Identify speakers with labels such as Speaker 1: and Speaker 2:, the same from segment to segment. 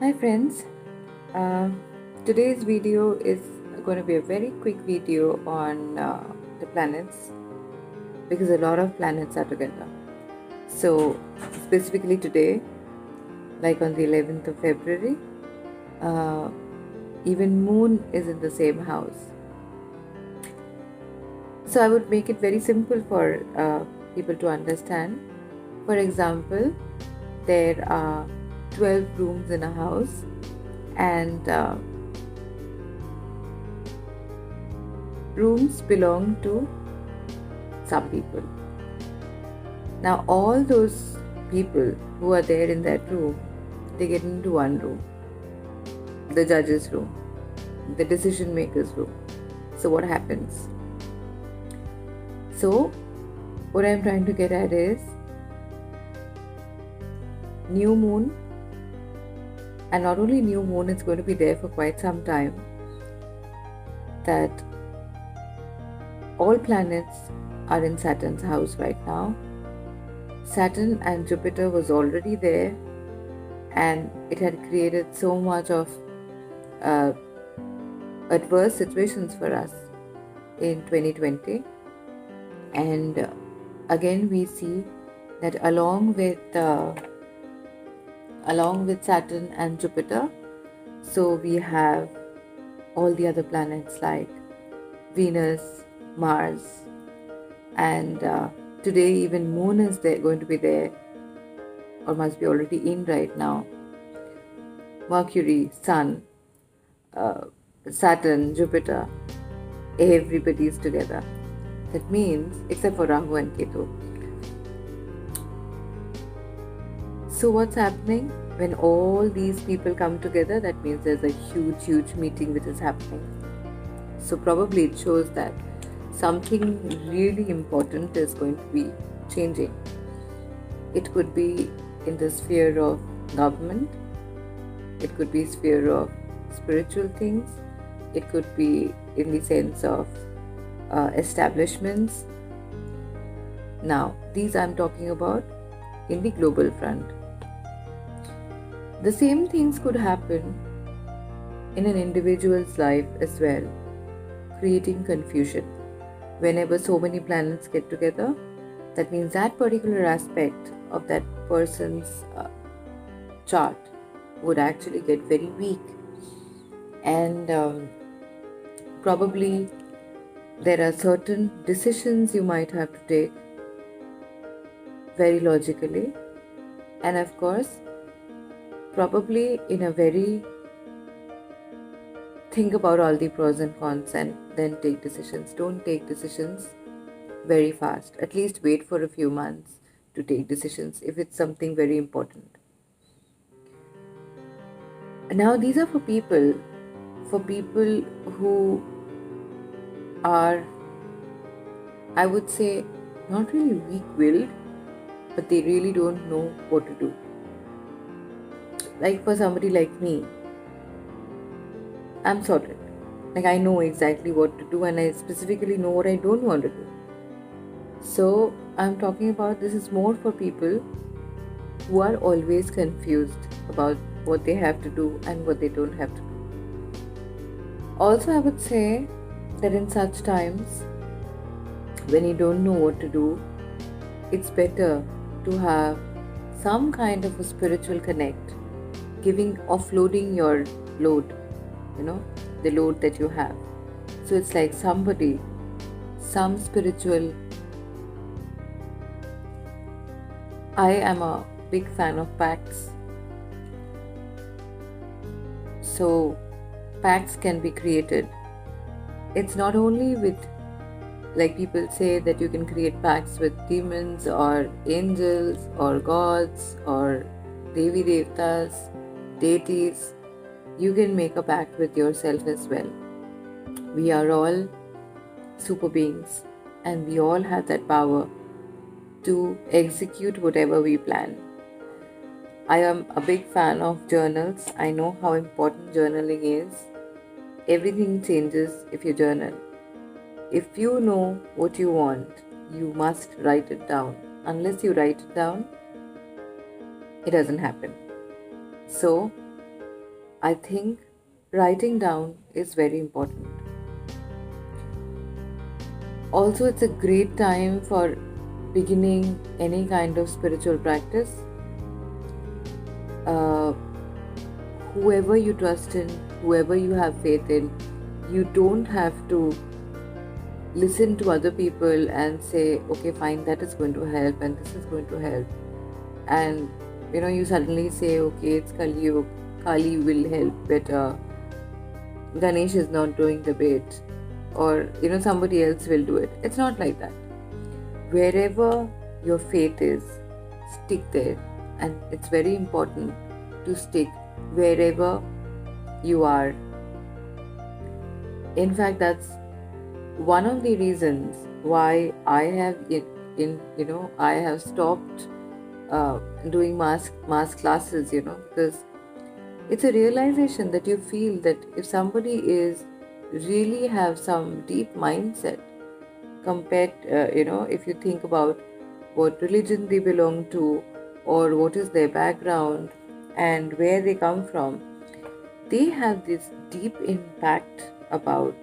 Speaker 1: Hi friends, uh, today's video is going to be a very quick video on the planets because a lot of planets are together. So specifically today, like on the 11th of February, uh, even moon is in the same house. So I would make it very simple for people to understand. For example, there are 12 rooms in a house and rooms belong to some people. Now, all those people who are there in that room, they get into one room, the judge's room, the decision maker's room. So, what happens? So, what I'm trying to get at is new moon, and not only new moon, it's going to be there for quite some time. That all planets are in Saturn's house right now. Saturn and Jupiter was already there, and it had created so much of adverse situations for us in 2020. And again, we see that along with Saturn and Jupiter, so we have all the other planets like Venus, Mars, and today even Moon is there, going to be there, or must be already in right now. Mercury, Sun, Saturn, Jupiter, everybody is together. That means, except for Rahu and Ketu. So what's happening? When all these people come together, that means there's a huge meeting which is happening. So probably it shows that something really important is going to be changing. It could be in the sphere of government, it could be sphere of spiritual things, it could be in the sense of establishments. Now, these I'm talking about in the global front. The same things could happen in an individual's life as well, creating confusion. Whenever so many planets get together, that means that particular aspect of that person's chart would actually get very weak. And probably there are certain decisions you might have to take very logically, and of course probably in a very think about all the pros and cons and then take decisions. Don't take decisions very fast. At least wait for a few months to take decisions if it's something very important. Now these are for people who are, I would say, not really weak-willed, but they really don't know what to do. Like for somebody like me, I'm sorted. Like I know exactly what to do and I specifically know what I don't want to do. So I'm talking about this is more for people who are always confused about what they have to do and what they don't have to do. Also, I would say that in such times when you don't know what to do, it's better to have some kind of a spiritual connect, offloading your load, the load that you have. So it's like some spiritual. I am a big fan of pacts. So pacts can be created. It's not only with, like people say that you can create pacts with demons or angels or gods or Devi Devtas, deities. You can make a pact with yourself as well. We are all super beings and we all have that power to execute whatever we plan. I am a big fan of journals. I know how important journaling is. Everything changes if you journal. If you know what you want, you must write it down. Unless you write it down, it doesn't happen. So, I think writing down is very important. Also, it's a great time for beginning any kind of spiritual practice. Uh, Whoever you trust in, whoever you have faith in, you don't have to listen to other people and say, okay, fine, that is going to help and this is going to help. And you suddenly say, okay, it's Kali Yuga, Kali will help better, Ganesh is not doing the bit, or somebody else will do it. It's not like that. Wherever your faith is, stick there. And it's very important to stick wherever you are. In fact, that's one of the reasons why I have I have stopped doing mass classes, because it's a realization that you feel that if somebody is really have some deep mindset compared, if you think about what religion they belong to or what is their background and where they come from, they have this deep impact about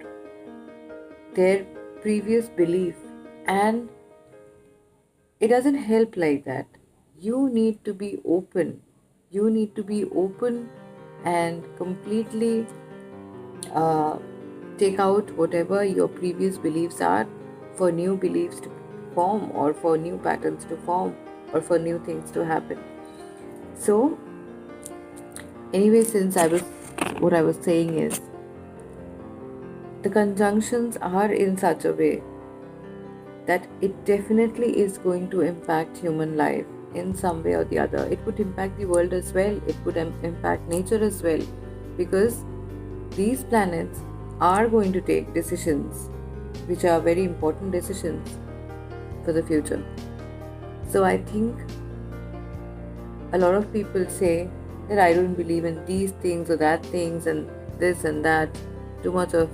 Speaker 1: their previous belief, and it doesn't help like that. You need to be open. You need to be open and completely take out whatever your previous beliefs are for new beliefs to form, or for new patterns to form, or for new things to happen. So, anyway, what I was saying is, the conjunctions are in such a way that it definitely is going to impact human life in some way or the other. It could impact the world as well, it could impact nature as well, because these planets are going to take decisions which are very important decisions for the future. So I think a lot of people say that I don't believe in these things or that things and this and that, too much of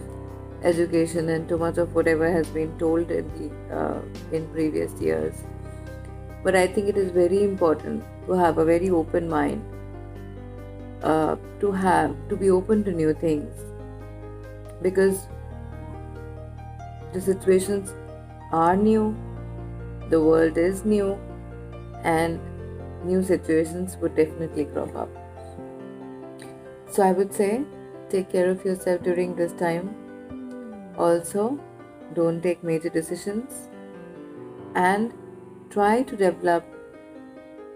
Speaker 1: education and too much of whatever has been told in previous years. But I think it is very important to have a very open mind, to be open to new things, because the situations are new, the world is new, and new situations would definitely crop up. So I would say, take care of yourself during this time. Also, don't take major decisions, and try to develop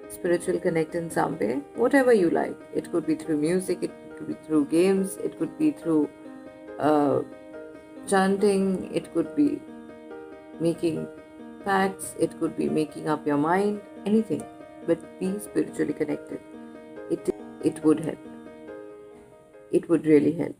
Speaker 1: spiritual connect in some way, whatever you like. It could be through music, it could be through games, it could be through chanting, it could be making facts, it could be making up your mind, anything. But be spiritually connected. It would help. It would really help.